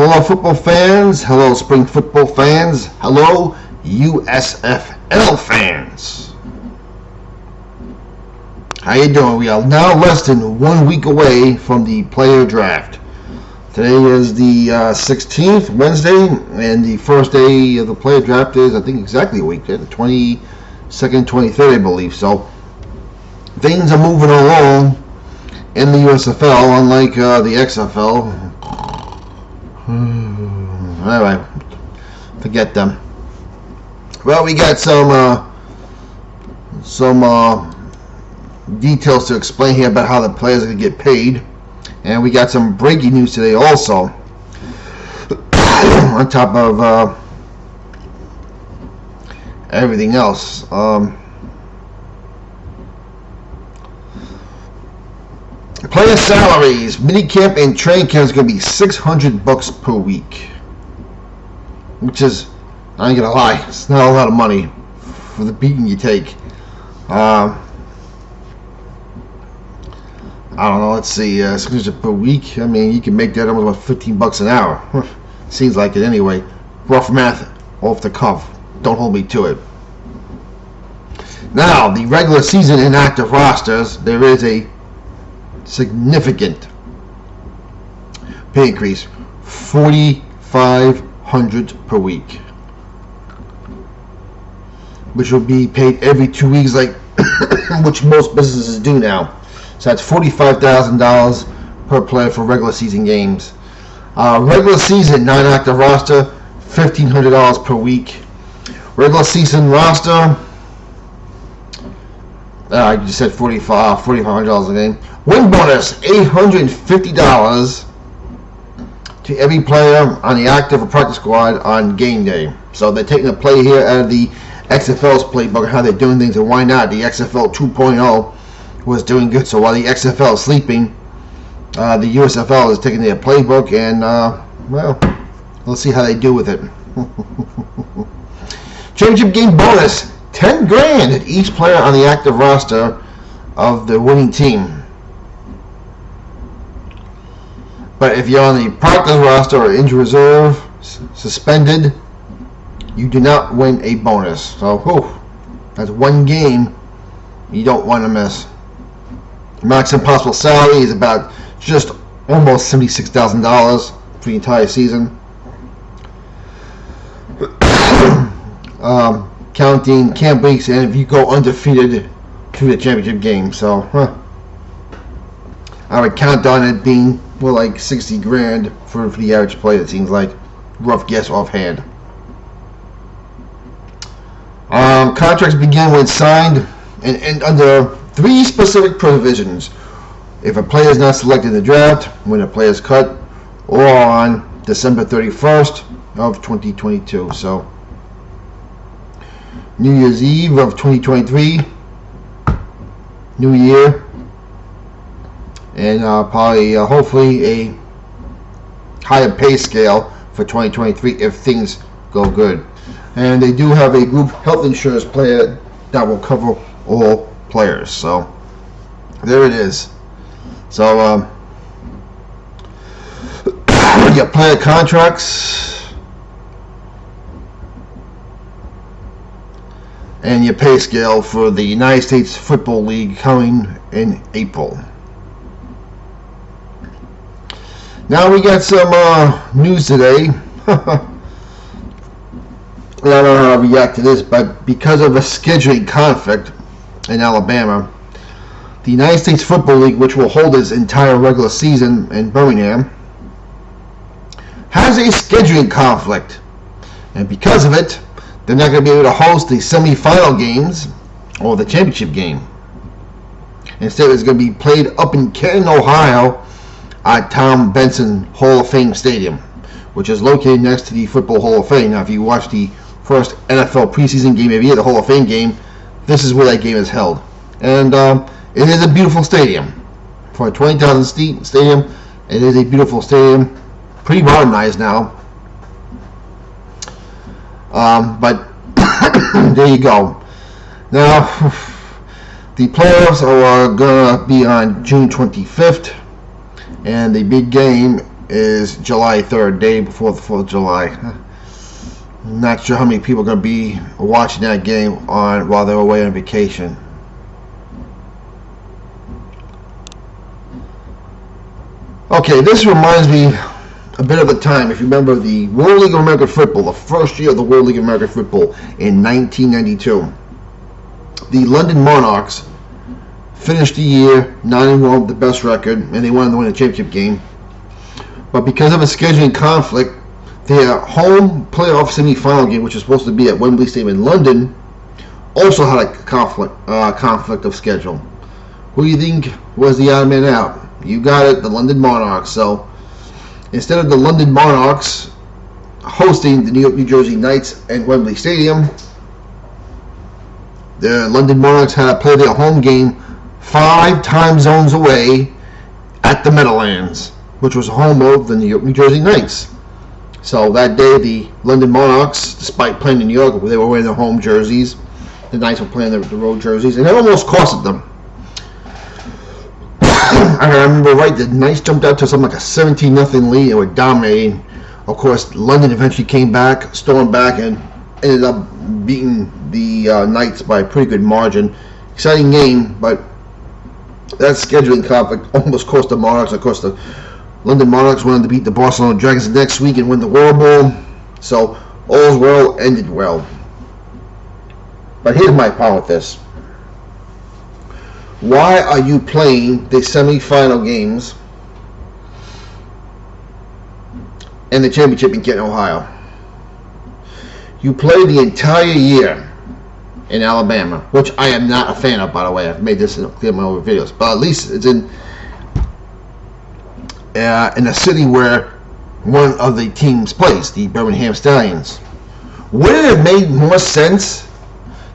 Hello, football fans. Hello, spring football fans. Hello, USFL fans. How you doing? We are now less than 1 week away from the player draft. Today is the 16th, Wednesday, and the first day of the player draft is, I think, exactly a week, the 22nd, 23rd, I believe. So things are moving along in the USFL, unlike the XFL. Anyway, forget them. Well, we got some details to explain here about how the players are going to get paid, and we got some breaking news today also. On top of everything else. Player salaries, minicamp and training camp is going to be $600 per week, which is, I ain't gonna lie, it's not a lot of money for the beating you take. I don't know. Let's see, $600 per week. I mean, you can make that almost about $15 an hour. Seems like it anyway. Rough math, off the cuff. Don't hold me to it. Now, the regular season inactive rosters, there is a significant pay increase, $4,500 per week, which will be paid every 2 weeks, like which most businesses do now. So that's $45,000 per player for regular season games. Regular season non-active roster, $1,500 per week. Regular season roster, I just said $4,500 a game. Win bonus, $850 to every player on the active or practice squad on game day. So they're taking a play here out of the XFL's playbook, how they're doing things, and why not? The XFL 2.0 was doing good. So while the XFL is sleeping, the USFL is taking their playbook, and well, let's see how they do with it. Championship game bonus, $10,000 at each player on the active roster of the winning team. But if you're on the practice roster or injured reserve, suspended, you do not win a bonus. So, that's one game you don't want to miss. Maximum possible salary is about just almost $76,000 for the entire season. Counting camp weeks, and if you go undefeated to the championship game. So, I would count on it being more like $60,000 for the average player. It seems like, rough guess offhand. Contracts begin when signed and under three specific provisions: if a player is not selected in the draft, when a player is cut, or on December 31st of 2022. So New Year's Eve of 2023, New Year, and probably, hopefully, a higher pay scale for 2023 if things go good. And they do have a group health insurance plan that will cover all players. So there it is. So your player contracts and your pay scale for the United States Football League coming in April. Now we got some news today. I don't know how to react to this, but because of a scheduling conflict in Alabama, the United States Football League, which will hold its entire regular season in Birmingham, has a scheduling conflict. And because of it, they're not going to be able to host the semifinal games or the championship game. Instead, it's going to be played up in Canton, Ohio, at Tom Benson Hall of Fame Stadium, which is located next to the Football Hall of Fame. Now, if you watch the first NFL preseason game of the year, the Hall of Fame game, this is where that game is held. And it is a beautiful stadium. For a 20,000 seat stadium, it is a beautiful stadium. Pretty modernized now. But there you go. Now, the playoffs are going to be on June 25th. And the big game is July 3rd, day before the 4th of July. Not sure how many people are going to be watching that game while they're away on vacation. Okay, this reminds me a bit of the time, if you remember the World League of American Football, the first year of the World League of American Football in 1992. The London Monarchs finished the year 9-1 with the best record, and they wanted to win a championship game. But because of a scheduling conflict, their home playoff semi-final game, which was supposed to be at Wembley Stadium in London, also had a conflict of schedule. Who do you think was the odd man out? You got it, the London Monarchs. So instead of the London Monarchs hosting the New York, New Jersey Knights at Wembley Stadium, the London Monarchs had to play their home game 5 time zones away at the Meadowlands, which was home of the New York, New Jersey Knights. So that day, the London Monarchs, despite playing in New York, they were wearing their home jerseys. The Knights were playing the road jerseys, and it almost costed them. I remember right, the Knights jumped out to something like a 17-0 lead and were dominating. Of course, London eventually came back, stormed back, and ended up beating the Knights by a pretty good margin. Exciting game, but that scheduling conflict almost cost the Monarchs. Of course, the London Monarchs wanted to beat the Barcelona Dragons next week and win the World Bowl. So all's well ended well. But here's my problem with this. Why are you playing the semi-final games and the championship in Canton, Ohio? You play the entire year in Alabama, which I am not a fan of, by the way. I've made this clear in my other videos. But at least it's in a city where one of the teams plays, the Birmingham Stallions. Wouldn't it have made more sense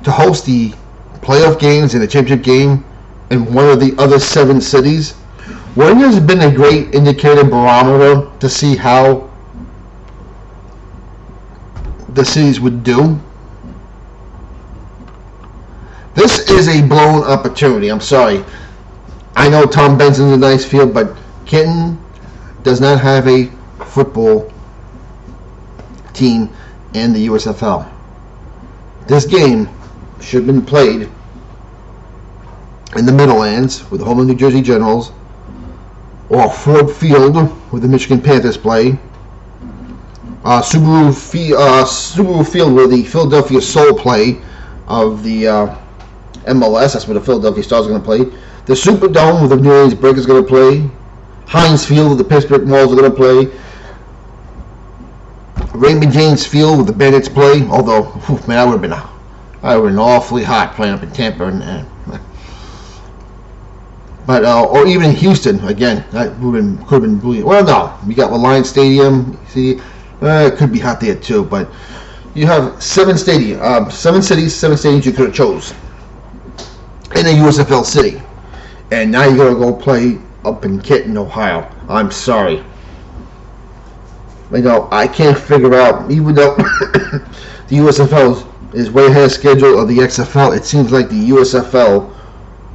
to host the playoff games and the championship game in one of the other 7 cities? Wouldn't it have been a great indicator barometer to see how the cities would do? This is a blown opportunity. I'm sorry. I know Tom Benson's a nice field, but Canton does not have a football team in the USFL. This game should have been played in the Meadowlands with the home of New Jersey Generals, or Ford Field where the Michigan Panthers play, Subaru Field where the Philadelphia Soul play of the MLS. That's where the Philadelphia Stars are going to play. The Superdome where the New Orleans Breakers are going to play. Heinz Field where the Pittsburgh Maulers are going to play. Raymond James Field where the Bandits play. Although, man, I would have been awfully hot playing up in Tampa. But or even in Houston again, that could have been brilliant. Well, no, we got Reliance Stadium. See, it could be hot there too. But you have 7 cities you could have chose in a USFL city, and now you're gonna go play up in Canton, Ohio. I'm sorry. I can't figure out, even though the USFL is way ahead of schedule of the XFL, it seems like the USFL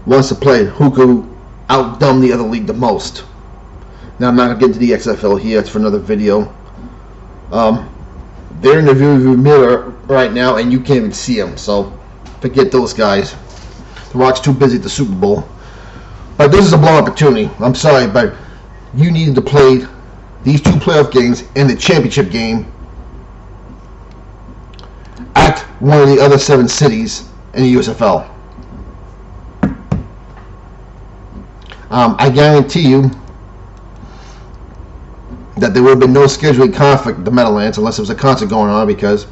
wants to play who could outdumb the other league the most. Now, I'm not going to get into the XFL here. It's for another video. They're in the rearview mirror right now, and you can't even see them. So, forget those guys. The Rock's too busy at the Super Bowl. But this is a blown opportunity. I'm sorry, but you needed to play these 2 playoff games and the championship game at one of the other 7 cities in the USFL. I guarantee you that there would have been no scheduling conflict at the Meadowlands unless there was a concert going on, because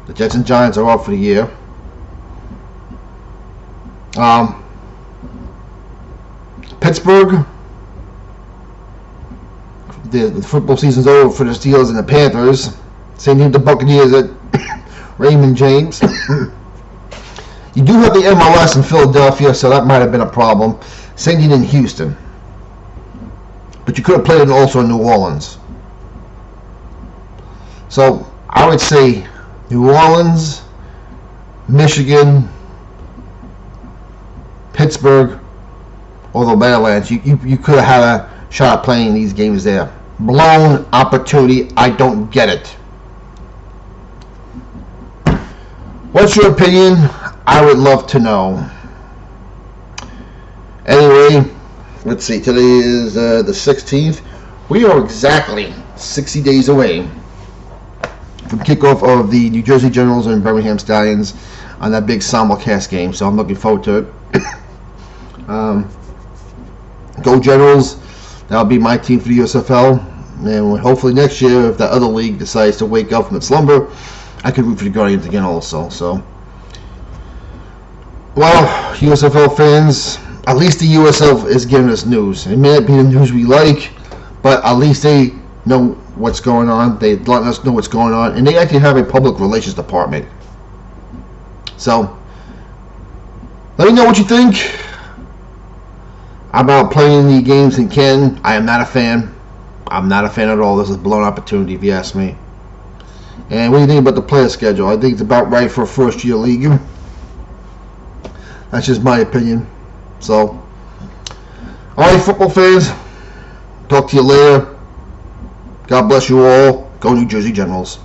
the Jets and Giants are off for the year. Pittsburgh, the football season's over for the Steelers and the Panthers. Same thing with the Buccaneers at Raymond James. You do have the MLS in Philadelphia, so that might have been a problem. Same thing in Houston. But you could have played it also in New Orleans. So I would say New Orleans, Michigan, Pittsburgh, or the Meadowlands. You could have had a shot at playing these games there. blown opportunity. I don't get it. What's your opinion? I would love to know. Anyway, let's see. Today is the 16th. We are exactly 60 days away from kickoff of the New Jersey Generals and Birmingham Stallions on that big simulcast game. So I'm looking forward to it. Go Generals. That'll be my team for the USFL. And hopefully next year, if that other league decides to wake up from its slumber, I could root for the Guardians again also. So, well, USFL fans, at least the USFL is giving us news. It may not be the news we like, but at least they know what's going on. They're letting us know what's going on. And they actually have a public relations department. So, let me know what you think about playing the games in Canton. I am not a fan. I'm not a fan at all. This is a blown opportunity, if you ask me. And what do you think about the player schedule? I think it's about right for a first-year league. That's just my opinion. So, all right, football fans. Talk to you later. God bless you all. Go New Jersey Generals.